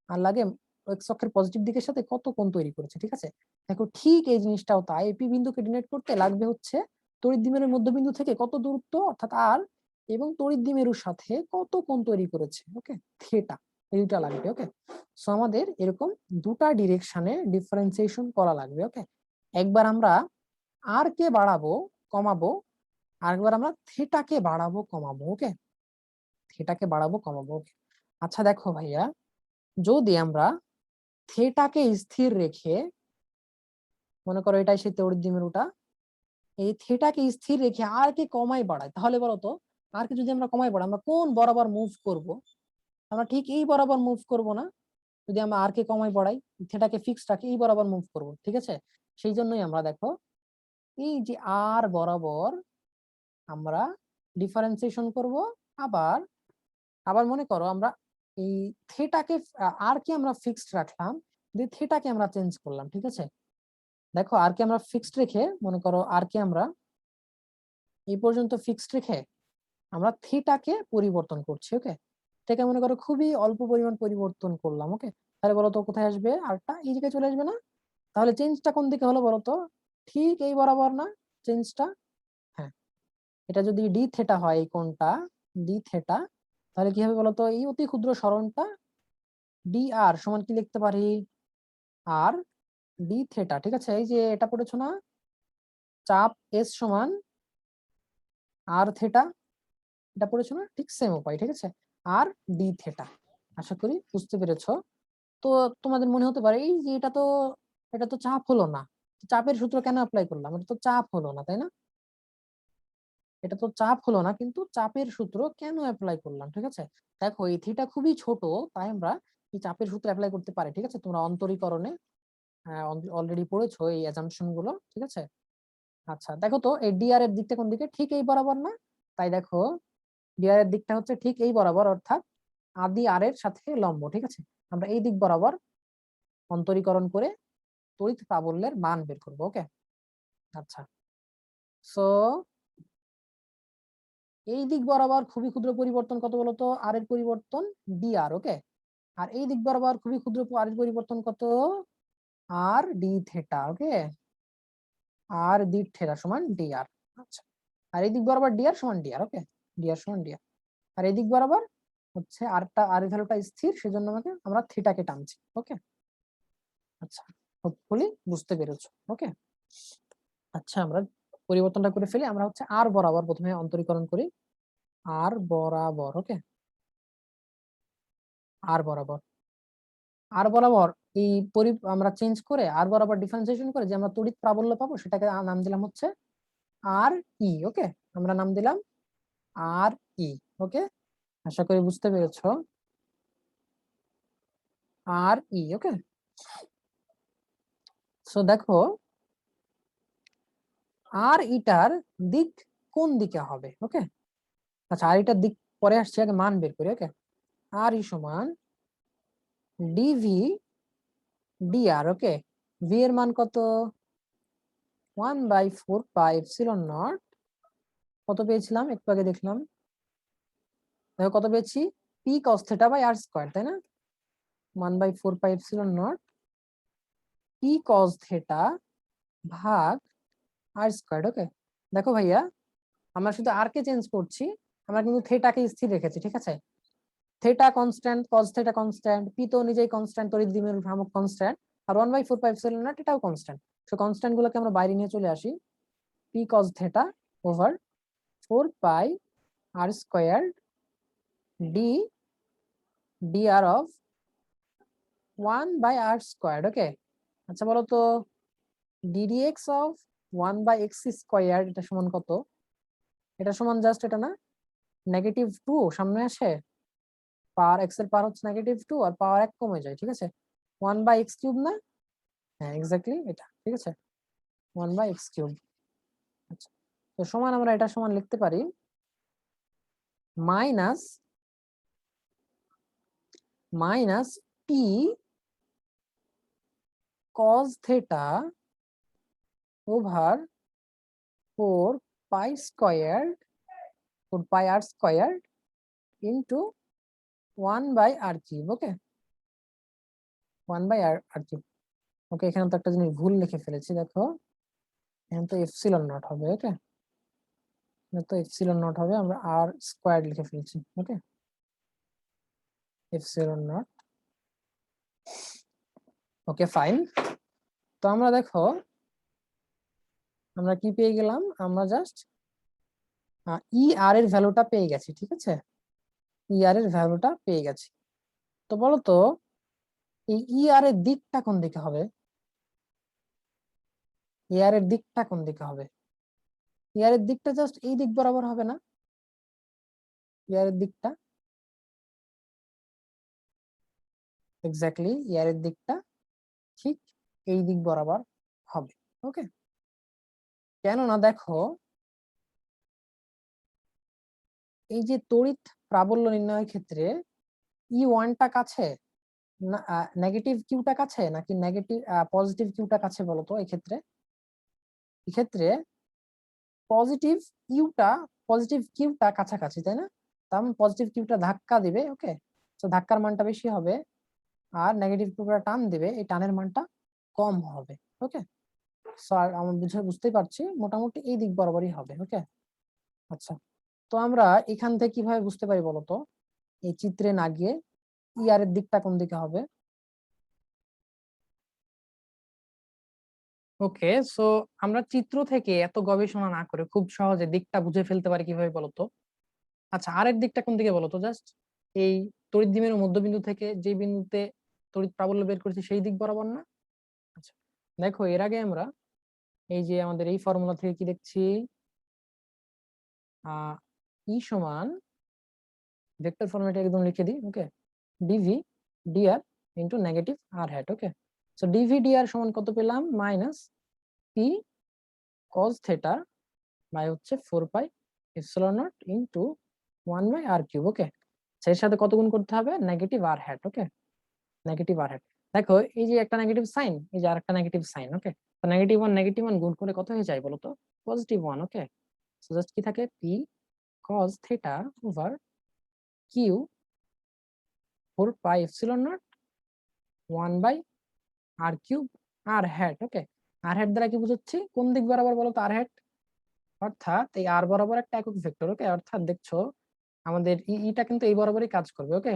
আর লাগে এক্স অক্ষের পজিটিভ দিকের সাথে কত কোণ তৈরি করেছে, ঠিক আছে? দেখো ঠিক এই জিনিসটাও তাই, এপি বিন্দুকে ডিনোট করতে লাগবে হচ্ছে তড়িৎ দ্বিমেরুর মধ্যবিন্দু থেকে কত দূরত্ব অর্থাৎ আর, এবং তড়িৎ দ্বিমেরুর সাথে কত কোণ তৈরি করেছে, ওকে, থিটা, এই দুটা লাগবে। ওকে, সো আমাদের এরকম দুটা ডিরেকশনে ডিফারেন্সিয়েশন করা লাগবে। ওকে, একবার আমরা আর কে বাড়াবো কমাবো, আরেকবার আমরা থিটাকে বাড়াবো কমাবো। ওকে, থিটাকে বাড়াবো কমাবো। আচ্ছা দেখো ভাইয়া, যদি আমরা থিটাকে স্থির রেখে, মনে করো এটাই সেই তড়িৎ দ্বিমেরুটা, এই থিটাকে স্থির রেখে আর কে কমাই বাড়াই, তাহলে বলো তো আর কে যদি আমরা কমাই বাড়াই আমরা কোন বরাবর মুভ করব? আমরা ঠিক এই বরাবর মুভ করব না? যদি আমরা আর কে কমাই বাড়াই, থিটাকে ফিক্সড রাখি, এই বরাবর মুভ করব, ঠিক আছে? সেই জন্যই আমরা দেখো এই যে আর বরাবর আমরা ডিফারেন্সিয়েশন করব। আবার আবার মনে করো আমরা এই থিটাকে আর কে আমরা ফিক্সড রাখলাম, দিয়ে থিটাকে আমরা চেঞ্জ করলাম, ঠিক আছে? দেখো আর কে আমরা ফিক্সড রেখে, মনে করো আর কে আমরা এই পর্যন্ত ফিক্সড রেখে আমরা থিটাকে পরিবর্তন করছি। ওকে, থিটাকে মনে করো খুবই অল্প পরিমাণ পরিবর্তন করলাম। ওকে, তাহলে বলো তো কোথায় আসবে আরটা? এই জায়গায় চলে আসবে না? তাহলে চেঞ্জটা কোন দিকে হলো বলো তো? ঠিক এই বরাবর না চেঞ্জটা? হ্যাঁ, এটা যদি ডি থেটা হয়, এই কোণটা ডি থেটা, তাহলে কি হবে বলতো? এই অতি ক্ষুদ্র সরণটা ডি আর সমান কি লিখতে পারি? আর ডি থেটা, ঠিক আছে? এই যে এটা পড়েছো না, চাপ এস সমান আর থেটা, এটা পড়েছো না? ঠিক সেম উপায়, ঠিক আছে? আর ডি থেটা। আশা করি বুঝতে পেরেছো। তো তোমাদের মনে হতে পারে এই যে এটা তো চাপ হলো না, চাপের সূত্র কেন অ্যাপ্লাই করলাম? এটা তো চাপ হলো না, তাই না? এটা তো চাপ হলো না, কিন্তু চাপের সূত্র কেন অ্যাপ্লাই করলাম? ঠিক আছে, দেখো এই থিটা খুবই ছোট, তাই আমরা এই চাপের সূত্র অ্যাপ্লাই করতে পারি, ঠিক আছে? তোমরা অন্তরীকরণে অলরেডি পড়েছো এই অ্যাজাম্পশন গুলো, ঠিক আছে? আচ্ছা দেখো তো এই ডিআর এর দিকটা কোন দিকে? ঠিক এই বরাবর না? তাই দেখো ডিআর এর দিকটা হচ্ছে ঠিক এই বরাবর, অর্থাৎ আদি আর এর সাথে লম্ব, ঠিক আছে? আমরা এই দিক বরাবর অন্তরীকরণ করে তড়িৎ প্রাবল্যের মান বের করবো। ওকে, আচ্ছা, সো এই দিক বরাবর খুবই ক্ষুদ্র পরিবর্তন কত বলতো? আর এর পরিবর্তন ডিআর। ওকে, আর এই দিক বরাবর খুবই ক্ষুদ্র আর এর পরিবর্তন কত? R D theta. ওকে, আর ডি থেটা সমান ডিআর। আচ্ছা, আর এই দিক বরাবর ডিআর সমান ডিআর। ওকে, ডিআর সমান ডিআর। আর এই দিক বরাবর হচ্ছে আরটা, আর এর ভ্যালুটা স্থির, সেজন্য আমরা থিটাকে টানছি। ওকে, আচ্ছা, হোপফুলি বুঝতে পেরেছো। ওকে, আচ্ছা আমরা পরিবর্তনটা করে ফেলি, আমরা হচ্ছে আর বরাবর প্রথমে অন্তরীকরণ করি, আর বরাবর। ওকে, আর বরাবর, আর বরাবর এই আমরা চেঞ্জ করে আর বরাবর ডিফারেন্সিয়েশন করে যে আমরা তড়িৎ প্রাবল্য পাবো, সেটাকে নাম দিলাম হচ্ছে আর ই। ওকে, আমরা নাম দিলাম আর ই। ওকে, আশা করি বুঝতে পেরেছো, আর ই। ওকে, সো দেখো আর ইটার দিক কোন দিকে হবে? ওকে, আচ্ছা আর ইটার দিক পরে আসছে, আগে মান বের করি। ওকে, আর ই সমান ডিভি ডিআর। ওকে, ভি এর মান কত? 1/4 পাই এপসিলন নট। কত পেয়েছিলাম একটু আগে দেখলাম, দেখো কত পেয়েছি? P cos theta by R square, তাই না? 1/4 pi epsilon naught P cos theta ভাগ আর স্কোয়ার। ওকে, দেখো ভাইয়া, আমরা শুধু আর কে চেঞ্জ করছি, আমরা কিন্তু থেটাকে স্থির রেখেছি, ঠিক আছে? Theta constant, cos theta constant, P তো নিজেই কনস্ট্যান্ট, তড়িৎ দ্বিমেরুর ভ্রামক কনস্ট্যান্ট, আর 1/4 পাই এপসিলন নট এটাও কনস্ট্যান্ট। তো কনস্ট্যান্ট গুলোকে আমরা বাইরে নিয়ে চলে আসি, P cos theta over 4 pi R square D D R of 1/r²। Okay, আচ্ছা বলো তো ডিডিএক্স অফ 1/x² এটা সমান কত? এটা সমান জাস্ট এটা না, -2 সামনে আসে, পাওয়ার এক্স এর পাওয়ার হচ্ছে -2 আর পাওয়ার 1 কমে যায়, ঠিক আছে? 1/x³ না? হ্যাঁ এক্স্যাক্টলি এটা, ঠিক আছে? 1/x³। আচ্ছা, তো সমান আমরা এটা সমান লিখতে পারি minus minus P cos theta over 4 pi square 4 pi আর স্কয়ার ইন্টু 1/r কিউব। ওকে, 1/r কিউব। ওকে, এখানে তো একটা জিনিস ভুল লিখে ফেলেছি, দেখো এখানে তো এপসিলন নট হবে। ওকে, তো এপসিলন নট হবে, আমরা আর স্কয়ার লিখে ফেলেছি। ওকে, এপসিলন নট। Okay fine. তো আমরা দেখো আমরা কি পেয়ে গেলাম, আমরা জাস্ট ই আর এর ভ্যালুটা পেয়ে গেছি। ঠিক আছে, ই আর এর ভ্যালুটা পেয়ে গেছি। তো বলো তো এই ই আর এর দিকটা কোন দিকে হবে? ই আর এর দিকটা কোন দিকে হবে? ই আর এর দিকটা জাস্ট এই দিক বরাবর হবে না? ই আর এর দিকটা এক্স্যাক্টলি ই আর এর দিকটা ঠিক এই দিক বরাবর হবে। ওকে, কেননা দেখো এই যে তড়িৎ প্রাবল্য নির্ণয়ের ক্ষেত্রে ই ওয়ানটা কাছে না নেগেটিভ কিউটা কাছে নাকি নেগেটিভ পজিটিভ কিউটা কাছে বলো তো? এক্ষেত্রে পজিটিভ কিউটা কাছাকাছি, তাই না? তার পজিটিভ কিউটা ধাক্কা দিবে। ওকে, তো ধাক্কার মানটা বেশি হবে, আর নেগেটিভ কিউটা টান দিবে, এই টানের মানটা কম হবে। ওকে, সো আমরা বুঝতেই পারছি মোটামুটি এই দিক বরাবরই হবে। ওকে, আচ্ছা, তো আমরা এখান থেকে কিভাবে বুঝতে পারি বলতো, এই চিত্রে না গিয়ে ই আর এর দিকটা কোন দিকে হবে? ওকে, সো আমরা চিত্র থেকে এত গবেষণা না করে খুব সহজে দিকটা বুঝে ফেলতে পারি কিভাবে বলতো? আচ্ছা, আরেক দিকটা কোন দিকে বলতো? জাস্ট এই তড়িৎ দ্বিমেরু মধ্যবিন্দু থেকে যে বিন্দুতে তড়িৎ প্রাবল্য বের করেছি সেই দিক বরাবর না? আচ্ছা, দেখো এর আগে আমরা এই যে আমাদের এই ফর্মুলা থেকে কি দেখছি, ই সমান ভেক্টর ফরম্যাটে একদম লিখে দিই। Okay, DV DR into negative R hat. Okay, so DV DR সমান কত পেলাম? Minus P cos theta by হচ্ছে 4 pi epsilon naught into 1/r cube. Okay, সেই সাথে কত গুণ করতে হবে? Negative R hat. Okay, negative R hat. দেখো এই যে একটা নেগেটিভ সাইন, এই যে আরেকটা নেগেটিভ সাইন। ওকে, তো নেগেটিভ ওয়ান গুণ করে কত হয়ে যায় বলো তো? Positive one. Okay, so just কি থাকে? P cos theta over Q 4 pi epsilon naught 1/r cube R hat. Okay, R hat দ্বারা কি বুঝাচ্ছি? কোন দিক বরাবর বলো তো আর হ্যাট? অর্থাৎ এই আর বরাবর একটা একক ভেক্টর। ওকে, অর্থাৎ দেখছো আমাদের ইটা কিন্তু এই বরাবরই কাজ করবে। ওকে,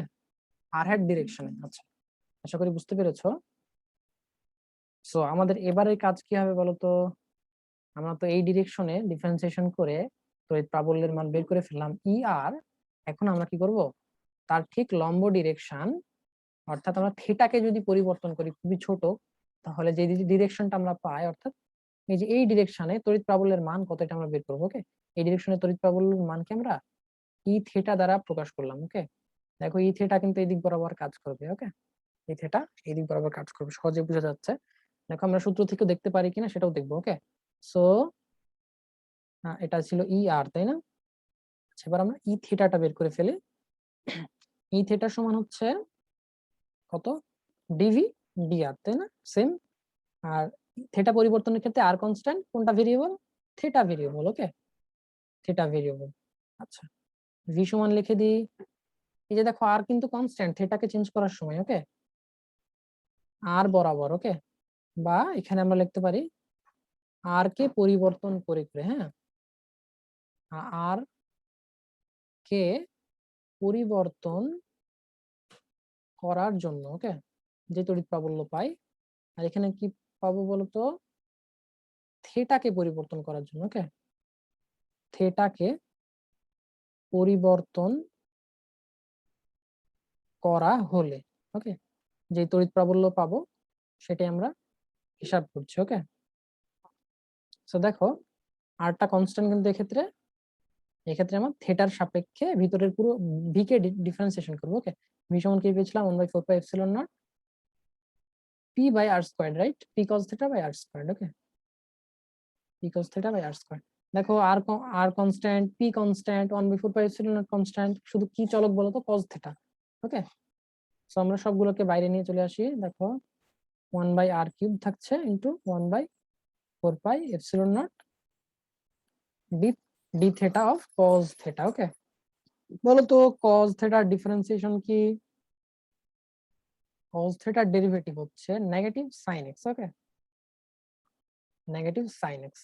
আর হ্যাট ডিরেকশনে। আচ্ছা, আশা করি বুঝতে পেরেছো। সো আমাদের এবারের কাজ কি হবে বলতো? আমরা তো এই ডিরেকশনে ডিফারেন্সিয়েশন করে তড়িৎ প্রাবল্যের মান বের করে ফেললাম ই আর। এখন আমরা কি করব? তার ঠিক লম্ব ডিরেকশন, অর্থাৎ আমরা থিটাকে যদি পরিবর্তন করি খুবই ছোট, তাহলে যে ডিরেকশনটা আমরা পাই, অর্থাৎ এই যে এই ডিরেকশনে তড়িৎ প্রাবল্যের মান কত এটা আমরা বের করবো। ওকে, এই ডিরেকশনে তড়িৎ প্রাবল্যের মানকে আমরা ই থিটা দ্বারা প্রকাশ করলাম। ওকে, দেখো ই থিটা কিন্তু এই দিক বরাবর কাজ করবে। ওকে, ই থিটা এই দিক বরাবর কাজ করবে, সহজে বোঝা যাচ্ছে। দেখো আমরা সূত্র থেকে দেখতে পারি কিনা সেটাও দেখবো। ওকে, সো এটা ছিল ই আর, তাই না? আচ্ছা, এবার আমরা ই থিটাটা বের করে ফেলি। ই থিটা সমান হচ্ছে কত? ডিভি ডিআর, তাই না? সেম। আর থিটা পরিবর্তনের ক্ষেত্রে আর কনস্ট্যান্ট, কোনটা variable? Theta variable. Okay, theta variable. আচ্ছা, ভি সমান লিখে দিই, এই যে দেখো আর কিন্তু কনস্ট্যান্ট থিটাকে চেঞ্জ করার সময়। ওকে, আর বরাবর। ওকে, বা এখানে আমরা লিখতে পারি আর কে পরিবর্তন করে করে, হ্যাঁ, আর কে পরিবর্তন করার জন্য। ওকে, যে তড়িৎ প্রাবল্য পাই, আর এখানে কি পাবো বলতো? থিটাকে পরিবর্তন করার জন্য। ওকে, থিটাকে পরিবর্তন করা হলে, ওকে, যে তড়িৎ প্রাবল্য পাবো সেটাই আমরা হিসাব করছি। ওকে, সো দেখো আরটা কনস্ট্যান্ট কিন্তু এক্ষেত্রে আমরা থিটার সাপেক্ষে ভিতরের পুরো ভি কে ডিফারেন্সিয়েশন করবো। ওকে, ভি সমান কি পেয়েছিলাম? 1/4 pi epsilon naught P by R square, right? P cos theta by R square. Okay, P cos theta by R square. দেখো R constant, P constant, 1/4 pi epsilon naught constant, শুধু কি চলক বলতো? Cause theta. ওকে, so আমরা সবগুলোকে বাইরে নিয়ে চলে আসি। দেখো 1/r³ থাকছে into 1/4πε0 D theta of cos theta. Okay, বলো তো কজ থেটার ডিফারেন্সিয়েশন কি? কজ থেটার ডেরিভেটিভ হচ্ছে negative sine X. Okay, negative sine X.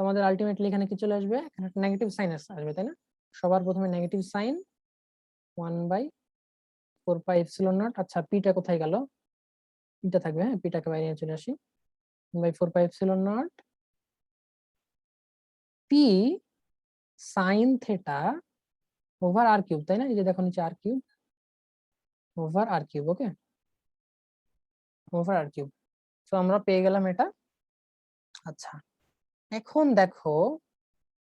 আমাদের আলটিমেটলি এখানে কি চলে আসবে? এখানে নেগেটিভ সাইন আসবে, তাই না? সবার প্রথমে নেগেটিভ সাইন 1/4πε0। আচ্ছা, পিটা কোথায় গেল? পিটা থাকবে, হ্যাঁ, পিটাকে বাইরে নিয়ে চলে আসি। 1/4πε0 P sine theta over r³, তাই না? এই যে দেখো নিচে r³ ওভার r³। ওকে, ওভার r³। তো আমরা পেয়ে গেলাম এটা। আচ্ছা, এখন দেখো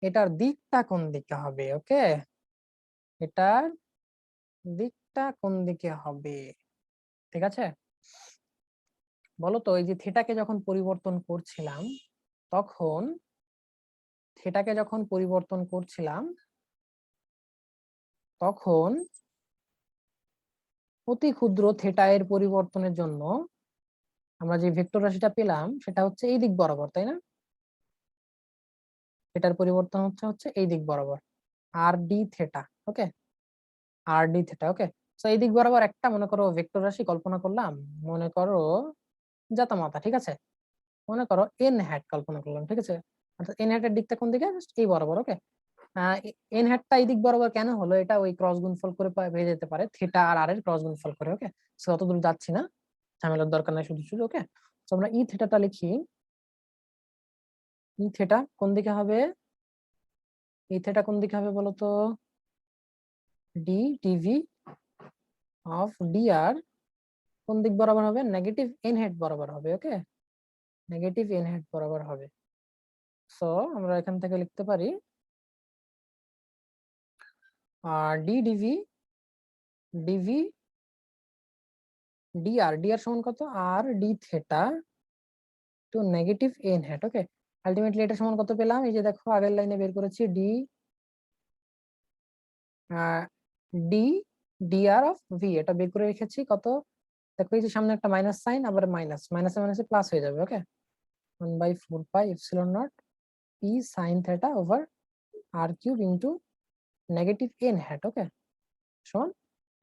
এটার দিকটা কোন দিকে হবে? ওকে, এটার দিকটা কোন দিকে হবে? ঠিক আছে, বলো তো এই যে থেটাকে যখন পরিবর্তন করছিলাম তখন তখন অতি ক্ষুদ্র থিটা এর পরিবর্তনের জন্য আমরা যে ভেক্টর রাশিটা পেলাম সেটা হচ্ছে এই দিক বরাবর, তাই না? এটার পরিবর্তন হচ্ছে এই দিক বরাবর, আর ডি থেটা। ওকে, আর ডি থেটা। ওকে, তো এই দিক বরাবর একটা মনে করো ভেক্টর রাশি কল্পনা করলাম, মনে করো জাতামাতা, ঠিক আছে? মনে করো এন হ্যাট কল্পনা করলাম, ঠিক আছে? অর্থাৎ এন হ্যাটের দিকটা কোন দিকে? এই বরাবর। ওকে, এন হ্যাটটা এই দিক বরাবর কেন হলো? এটা ওই ক্রস গুণফল করে পেয়ে যেতে পারে, থিটা আর আর এর ক্রস গুণফল করে। ওকে, সো অত দূর যাচ্ছি না, ঝামেলার দরকার নাই শুধু শুধু। ওকে, তো আমরা ই থিটাটা লিখি। ই থিটা কোন দিকে হবে? ই থিটা কোন দিকে হবে বলো তো? ডি টিভি অফ ডি আর কোন দিক বরাবর হবে? নেগেটিভ এন হ্যাট বরাবর হবে। ওকে, নেগেটিভ এন হ্যাট বরাবর হবে। সো আমরা এখান থেকে লিখতে পারি D DV DV D R সমান কত? R D theta to negative N hat. Okay, ultimately এটা সমান কত পেলাম? এই যে দেখো আগের লাইনে বের করেছি D D D R of V, এটা বের করে রেখেছি কত? দেখো এই যে সামনে একটা মাইনাস সাইন, আবার মাইনাস মাইনাসে মাইনাসে প্লাস হয়ে যাবে। Okay, 1/4πε0 P sine theta over r³ into negative N hat. Okay, সমান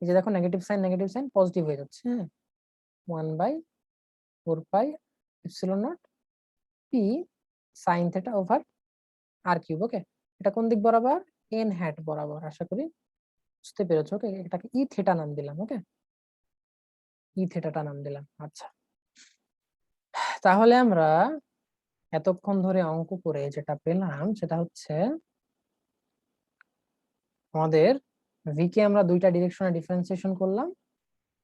এই যে দেখো নেগেটিভ সাইন পজিটিভ হয়ে যাচ্ছে, হ্যাঁ, 1/4πε0 P sine theta over r³। Okay, এটা কোন দিক বরাবর? এন হ্যাট বরাবর। আশা করি বুঝতে পেরেছো। ওকে, এটাকে ই থিটা নাম দিলাম। ওকে, ই থিটাটা নাম দিলাম। আচ্ছা, তাহলে আমরা এতক্ষণ ধরে অঙ্ক করে যেটা পেলাম সেটা হচ্ছে আমাদের ভি কে আমরা দুইটা ডিরেকশনে ডিফারেন্সিয়েশন করলাম,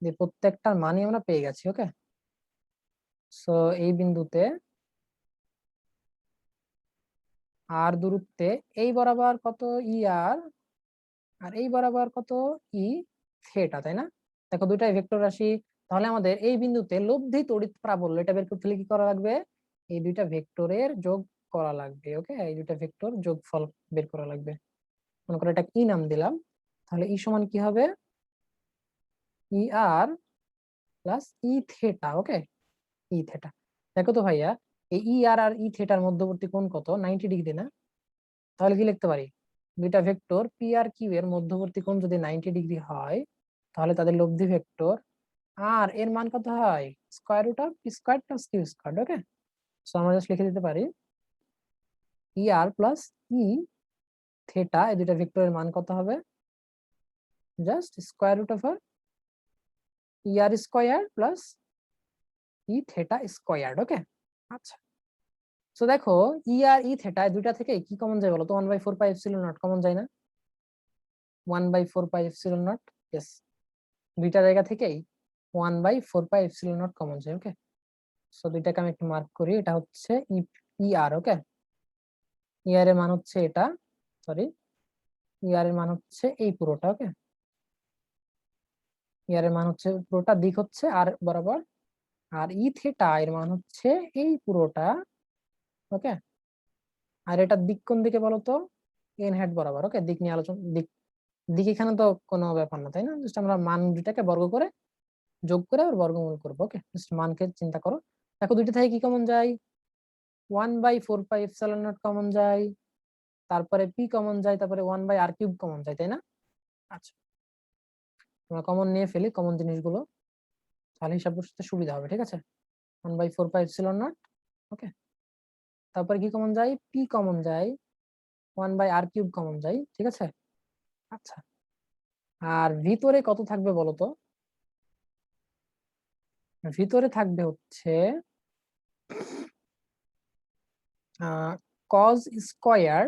যে প্রত্যেকটার মানই আমরা পেয়ে গেছি। ওকে, সো এই বিন্দুতে আর দূরত্বে এই বরাবর কত? ই আর, আর এই বরাবর কত? ই থিটা, তাই না? দেখো দুইটাই ভেক্টর রাশি। তাহলে আমাদের এই বিন্দুতে লব্ধি তড়িৎ প্রাবল্য এটা বের করতে হলে কি করা লাগবে? এই দুইটা ভেক্টরের যোগ করা লাগবে। ওকে, এই দুইটা ভেক্টর যোগফল বের করা লাগবে। মনে করো এটা ই নাম দিলাম, তাহলে ই সমান কি হবে? ই আর প্লাস ই থেটা। ওকে, ই থেটা। দেখো তো ভাইয়া, এই ই আর আর ই থেটার মধ্যবর্তী কোণ কত? 90 ডিগ্রি না? তাহলে কি লিখতে পারি? দুইটা ভেক্টর পি আর কিউ এর মধ্যবর্তী কোণ যদি 90 ডিগ্রি হয় তাহলে তাদের লব্ধি ভেক্টর আর এর মান কত হয়? Square root of P square plus Q square. Okay, so আমরা জাস্ট লিখে দিতে পারি ই আর প্লাস ই থেটা, এই দুইটা ভেক্টরের মান কত হবে? Just square root of E R square plus E theta squared. Okay, আচ্ছা, তো দেখো ই আর ই থেটা দুইটা থেকে কি কমন যায় বলো তো? 1/4πε0 কমন যায় না? 1/4πε0, ইয়েস, দুইটা জায়গা থেকেই 1/4πε0 কমন যায়। ওকে, সো দুইটাকে আমি একটু মার্ক করি, এটা হচ্ছে ই আর। ওকে, ই আর এর মান হচ্ছে এটা, সরি, ই আর এর মান হচ্ছে এই পুরোটা। ওকে, ই আর এর মান হচ্ছে পুরোটা, দিক হচ্ছে আর বরাবর, আর ই থেটা এর মান হচ্ছে এই পুরোটা। ওকে, আর এটার দিক কোন দিকে বলো তো? এন হ্যাট বরাবর। ওকে, দিক নিয়ে আলোচনা, দিক দিক এখানে তো কোনো ব্যাপার না, তাই না? জাস্ট আমরা মান দুটাকে বর্গ করে যোগ করে আবার বর্গমূল করবো। ওকে, জাস্ট মানকে চিন্তা করো। দেখো দুইটা থেকে কি কমন যায়, 1/4πε0 কমন যায়, তারপরে পি কমন যায়, তারপরে 1/r³ কমন যায়, তাই না? আচ্ছা, আমরা কমন নিয়ে ফেলি কমন জিনিসগুলো, তাহলে হিসাব করতে সুবিধা হবে। ঠিক আছে, 1/4πε0। ওকে, তারপরে কি কমন যায়, পি কমন যায়, 1/r³ কমন যায়। ঠিক আছে, আচ্ছা, আর ভিতরে কত থাকবে বলো তো? ভিতরে থাকবে হচ্ছে cos স্কয়ার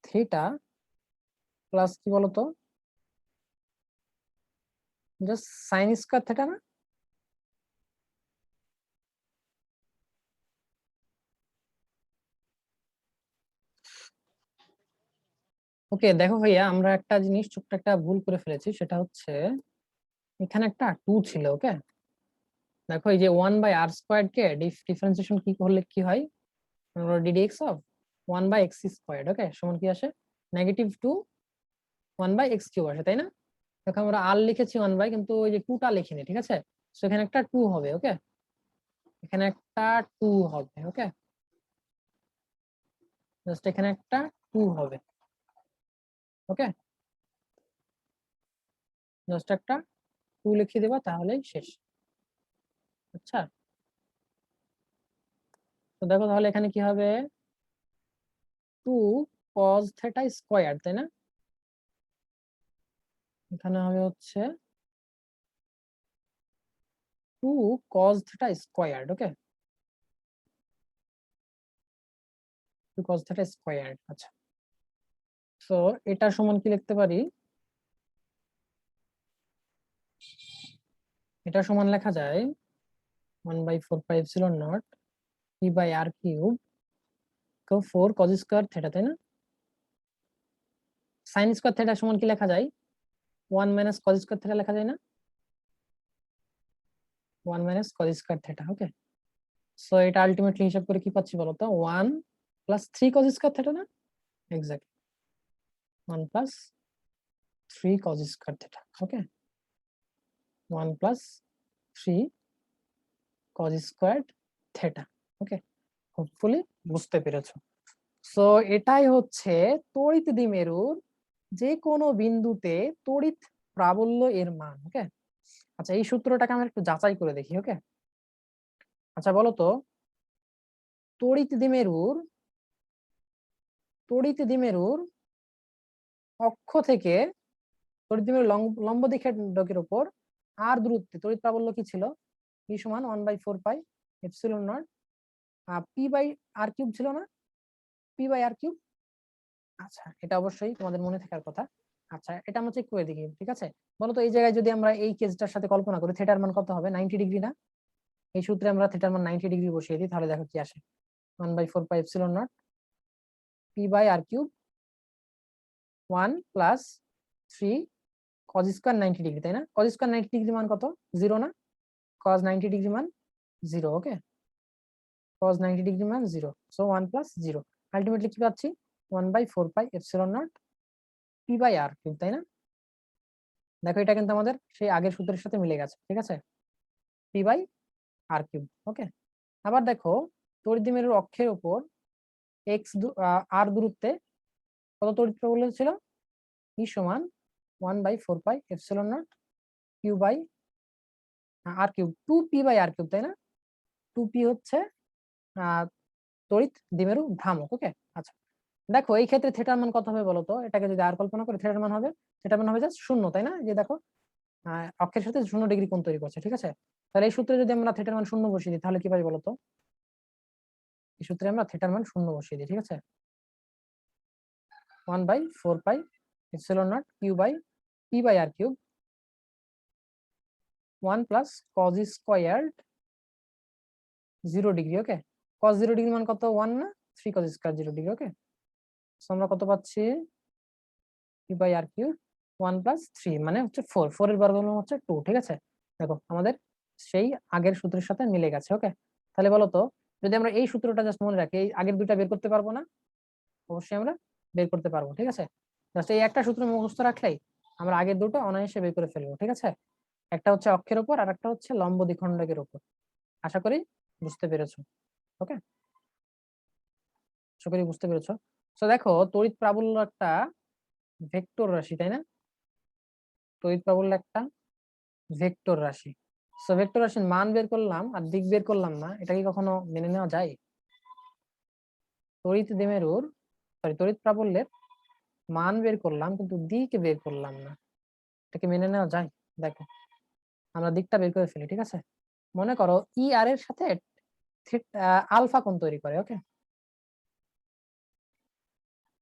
থিটা প্লাস কি বলতো, জাস্ট সাইন স্কয়ার থিটা না? ওকে দেখো ভাইয়া, আমরা একটা জিনিস ছোট্ট একটা ভুল করে ফেলেছি, সেটা হচ্ছে এখানে একটা 2 ছিল। ওকে, দেখো এই যে 1/r² কে ডিফারেন্সিয়েশন কি করলে কি হয়, ddx অফ 1/x²। ওকে, সমান কি আসে, -2 1/x³ আসে, তাই না? দেখো আমরা আর লিখেছি 1/, কিন্তু ওই যে 2টা লিখিনি। ঠিক আছে, তো এখানে একটা 2 হবে। ওকে, এখানে একটা 2 হবে। ওকে, জাস্ট এখানে একটা 2 হবে। ওকে, জাস্ট একটা 2 লিখে দেবা, তাহলেই শেষ। আচ্ছা, তো দেখো তাহলে এখানে কি হবে, 2 cos θ², তাই না? এখানে হবে হচ্ছে 2 cos θ²। ওকে, 2 cos θ²। আচ্ছা, তো এটা সমান কি লিখতে পারি, এটা সমান লেখা যায় 1/4πε0 p/r³, 4 cos² θ, তাই না? সাইন স্কয়ার থিটা সমান কি লেখা যায়, 1 - cos² θ লেখা যায় না? 1 - cos² θ। ওকে, সো এটা আলটিমেটলি হিসাব করে কি পাচ্ছি বলতো, 1 + 3 cos² θ না? Exactly 1 + 3 cos² θ। ওকে, 1 + 3 cos² θ। ওকে, হোপফুলি বুঝতে পেরেছো। সো এটাই হচ্ছে তড়িৎ দ্বিমেরুর যে কোনো বিন্দুতে তড়িৎ প্রাবল্য এর মান। ওকে, আচ্ছা এই সূত্রটাকে আমরা একটু যাচাই করে দেখি। ওকে, আচ্ছা বলো তো, তড়িৎ দ্বিমেরুর অক্ষ থেকে তড়িৎ দ্বিমেরুর লম্ব দিকের উপর আর দূরত্বে তড়িৎ প্রাবল্য কি ছিল, E = 1/4πε0 p/r³ ছিল না, p/r³। আচ্ছা, এটা অবশ্যই তোমাদের মনে থাকার কথা। আচ্ছা, এটা আমরা চেক করে দেখি। ঠিক আছে, বলতো এই জায়গায় যদি আমরা এই কেসটার সাথে কল্পনা করি, থিটার মান কত হবে, 90 ডিগ্রি না? এই সূত্রে আমরা থিটার মান 90 ডিগ্রি বসিয়ে দিই, তাহলে দেখো কি আসে, 1/4πε0 p/r³, 1 + 3 cos² 90 ডিগ্রি, তাই না? cos² 90 ডিগ্রি মান কত, 0 না? cos 90 ডিগ্রি মান 0। ওকে, cos 90 ডিগ্রি মান 0, সো 1 + 0, আলটিমেটলি কি পাচ্ছি, 1/4πε0 p/r³, তাই না? দেখো এটা কিন্তু আমাদের সেই আগের সূত্রের সাথে মিলে গেছে। ঠিক আছে, p/r³। ওকে, আবার দেখো তড়িৎ দ্বিমেরুর অক্ষের উপর r দূরত্বে কত তড়িৎ প্রবল ছিল, E = 1/4πε0 q/r³, 2p/r³, তাই না? 2p হচ্ছে তড়িৎ দ্বিমেরু ভ্রামক। ওকে, আচ্ছা দেখো এই ক্ষেত্রে থিটার মান কত হবে বলতো, এটাকে যদি আর কল্পনা করি, থিটার মান হবে জাস্ট 0, তাই না? যে দেখো অক্ষের সাথে 0 ডিগ্রি কোণ তৈরি করছে। ঠিক আছে, তাহলে এই সূত্রে যদি আমরা থিটার মান 0 বসিয়ে দিই, তাহলে কি পাই বলতো, এই সূত্রে আমরা থিটার মান 0 বসিয়ে দিই। ঠিক আছে, 1/4πε0 q/p/r³, 1 + cos² 0 ডিগ্রি। ওকে, cos 0 ডিগ্রি মান কত, 1 না? 3 cos² 0 ডিগ্রি। ওকে, সো আমরা কত পাচ্ছি, p/r³, 1 + 3 মানে হচ্ছে 4, 4 এর বর্গমূল হচ্ছে 2। ঠিক আছে, দেখো আমাদের সেই আগের সূত্রের সাথে মিলে গেছে। ওকে, তাহলে বলো তো, যদি আমরা এই সূত্রটা জাস্ট মনে রাখি, এই আগের দুইটা বের করতে পারবো না? অবশ্যই আমরা বের করতে পারবো। ঠিক আছে, জাস্ট এই একটা সূত্র মুখস্থ রাখলেই আমরা আগের দুটো অনায়াসে বের করে ফেলবো, ঠিক আছে? একটা হচ্ছে অক্ষের উপর আর একটা হচ্ছে লম্ব দ্বিখণ্ডকের উপর। আশা করি বুঝতে পেরেছো। ওকে, আশা করি বুঝতে পেরেছো। তো দেখো তড়িৎ প্রাবল্য একটা ভেক্টর রাশি, তাই না? তড়িৎ প্রাবল্য একটা ভেক্টর রাশি। সো ভেক্টর রাশির মান বের করলাম আর দিক বের করলাম না, এটা কি কখনো মেনে নেওয়া যায়? তড়িৎ দ্বিমেরুর তড়িৎ প্রাবল্যের মান বের করলাম কিন্তু দিক বের করলাম না, এটাকে মেনে নেওয়া যায়? দেখো আমরা দিকটা বের করে ফেলি, ঠিক আছে? মনে করো ই আর এর সাথে আলফা কোণ তৈরি করে। ওকে,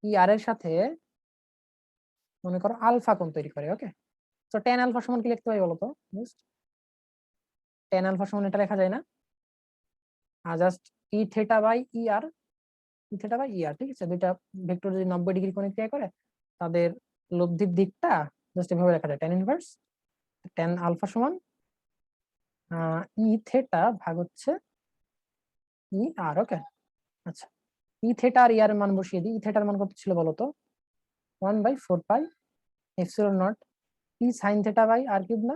ই আর এর সাথে মনে করো আলফা কোণ তৈরি করে। ওকে, তো টেন আলফা সমান কি লিখতে পারি বলতো? টেন আলফা সমান এটা লেখা যায় না? আর just E theta by E R, E theta by E R, ঠিক আছে? দুইটা ভেক্টর যদি 90 ডিগ্রি কোণে ক্রিয়া করে তাদের লব্ধির দিকটা জাস্ট এভাবে লেখা যায়, টেন ইনভার্স টেন আলফা সমান ই থেটা ভাগ হচ্ছে ই আর। ওকে, আচ্ছা, ই থেটা আর ই আর এর মান বসিয়ে দিই। ই থেটার মান কত ছিল বলতো? 1/4 pi epsilon naught E sine theta by R cube না?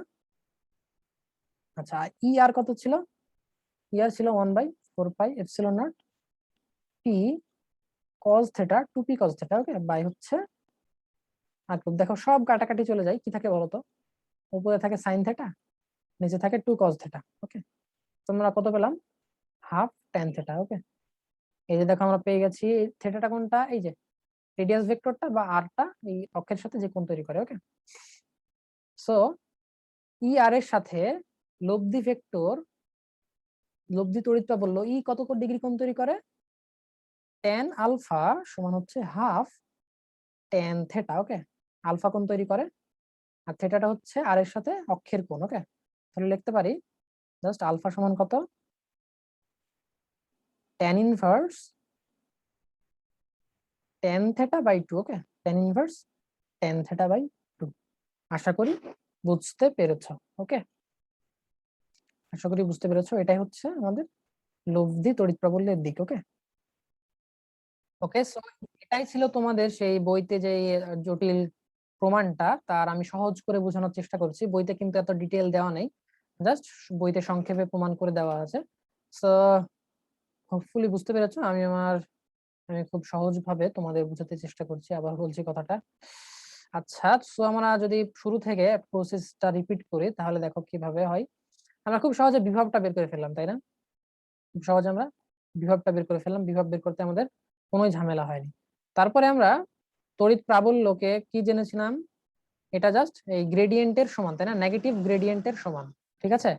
আচ্ছা, ই আর কত ছিল? ই আর ছিল 1/4 pi epsilon naught P cos theta 2p cos theta. Okay, by হচ্ছে আর কিউব। দেখো সব কাটাকাটি চলে যায়, কি থাকে বলতো? উপরে থাকে সাইন থেটা, নিচে থাকে 2 কজ থেটা। ওকে, তোমরা কত পেলাম? Half ten theta. ওকে, এই যে দেখো আমরা পেয়ে গেছি থেটাটা কোনটা, এই যে রেডিয়াস ভেক্টরটা বা আরটা এই অক্ষের সাথে যে কোণ তৈরি করে। ওকে, সো ই আর এর সাথে লব্ধি ভেক্টর, লব্ধি তড়িৎ বললো ই কত ডিগ্রি কোণ তৈরি করে? টেন আলফা সমান হচ্ছে হাফ টেন থেটা। ওকে, আলফা কোণ তৈরি করে আর থেটাটা হচ্ছে আর এর সাথে অক্ষের কোণ। ওকে, তাহলে লিখতে পারি জাস্ট আলফা সমান কত? Tan inverse tan theta by 2। Okay, tan inverse tan theta by 2। আশা করি বুঝতে পেরেছো। ওকে, আশা করি বুঝতে পেরেছো। এটাই হচ্ছে আমাদের লব্ধি তড়িৎ প্রাবল্যের দিক। ওকে, ওকে, সো এটাই ছিল তোমাদের সেই বইতে যে জটিল প্রমাণটা, তার আমি সহজ করে বোঝানোর চেষ্টা করছি। বইতে কিন্তু এত ডিটেল দেওয়া নেই, জাস্ট বইতে সংক্ষেপে প্রমাণ করে দেওয়া আছে। সো হোপফুলি বুঝতে পেরেছো। আমি খুব সহজ ভাবে তোমাদের বোঝাতে চেষ্টা করছি, আবার বলছি কথাটা। আচ্ছা, সো আমরা যদি শুরু থেকে প্রসেসটা রিপিট করি তাহলে দেখো কিভাবে হয়। আমরা খুব সহজে বিভবটা বের করে ফেললাম, তাই না? খুব সহজে আমরা বিভবটা বের করে ফেললাম, বিভব বের করতে আমাদের কোনো ঝামেলা হয়নি। তারপরে আমরা তড়িৎ প্রাবল্যকে কি জেনেছিলাম? এটা জাস্ট এই গ্রেডিয়েন্টের সমান, তাই না? নেগেটিভ গ্রেডিয়েন্টের সমান, ঠিক আছে?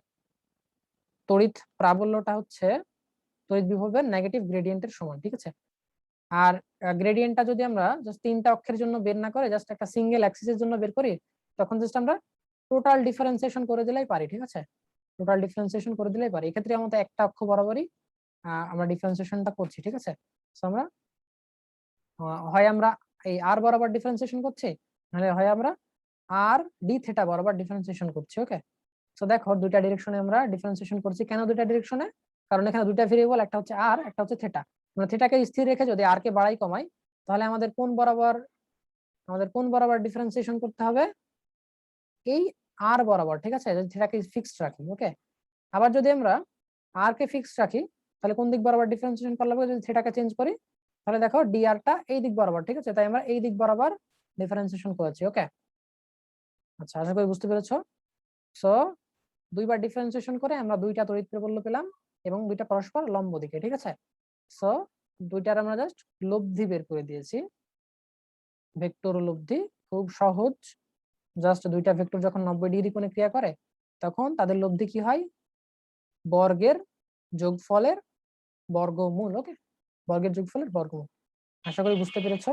তড়িৎ প্রাবল্যটা হচ্ছে তড়িৎ বিভবের নেগেটিভ গ্রেডিয়েন্টের সমান, ঠিক আছে? আর গ্রেডিয়েন্টটা যদি আমরা জাস্ট তিনটা অক্ষের জন্য বের না করে জাস্ট একটা সিঙ্গেল অ্যাক্সিসের জন্য বের করি, তখন জাস্ট আমরা টোটাল ডিফারেন্সিয়েশন করে দিলেই পারি, ঠিক আছে? টোটাল ডিফারেন্সিয়েশন করে দিলেই পারি। এক্ষেত্রে আমাদের একটা অক্ষ বরাবরই আমরা ডিফারেন্সিয়েশনটা করছি, ঠিক আছে? সো আমরা হয় আমরা এই আর বরাবর ডিফারেন্সিয়েশন করছি, নাহলে হয় আমরা আর ডি থেটা বরাবর ডিফারেন্সিয়েশন করছি। ওকে, সো দেখো দুইটা ডিরেকশনে আমরা ডিফারেন্সিয়েশন করছি। কেন দুইটা ডিরেকশনে? কারণ এখানে দুইটা ভেরিয়েবল, একটা হচ্ছে আর, একটা হচ্ছে থেটা। আমরা থেটাকে স্থির রেখে যদি আর কে বাড়াই কমাই তাহলে আমাদের কোন বরাবর ডিফারেন্সিয়েশন করতে হবে? এই আর বরাবর, ঠিক আছে? যদি থেটাকে ফিক্সড রাখি। ওকে, আবার যদি আমরা আর কে ফিক্সড রাখি তাহলে কোন দিক বরাবর ডিফারেন্সিয়েশন করা লাগবে? যদি থেটাকে চেঞ্জ করি তাহলে দেখো ডি আরটা এই দিক বরাবর, ঠিক আছে? তাই আমরা এই দিক বরাবর ডিফারেন্সিয়েশন করেছি। ওকে, আচ্ছা, আশা করি বুঝতে পেরেছো। সো দুইবার ডিফারেন্সিয়েশন করে আমরা দুইটা তড়িৎ প্রাবল্য পেলাম এবং দুইটা পরস্পর লম্ব দিকে, ঠিক আছে? সো দুইটার আমরা জাস্ট লব্ধি বের করে দিয়েছি, ভেক্টর লব্ধি। খুব সহজ, জাস্ট দুইটা ভেক্টর যখন 90 ডিগ্রি কোণে ক্রিয়া করে তখন তাদের লব্ধি কি হয়? বর্গের যোগফলের বর্গমূল। ওকে, বর্গের যোগফলের বর্গমূল। আশা করি বুঝতে পেরেছো।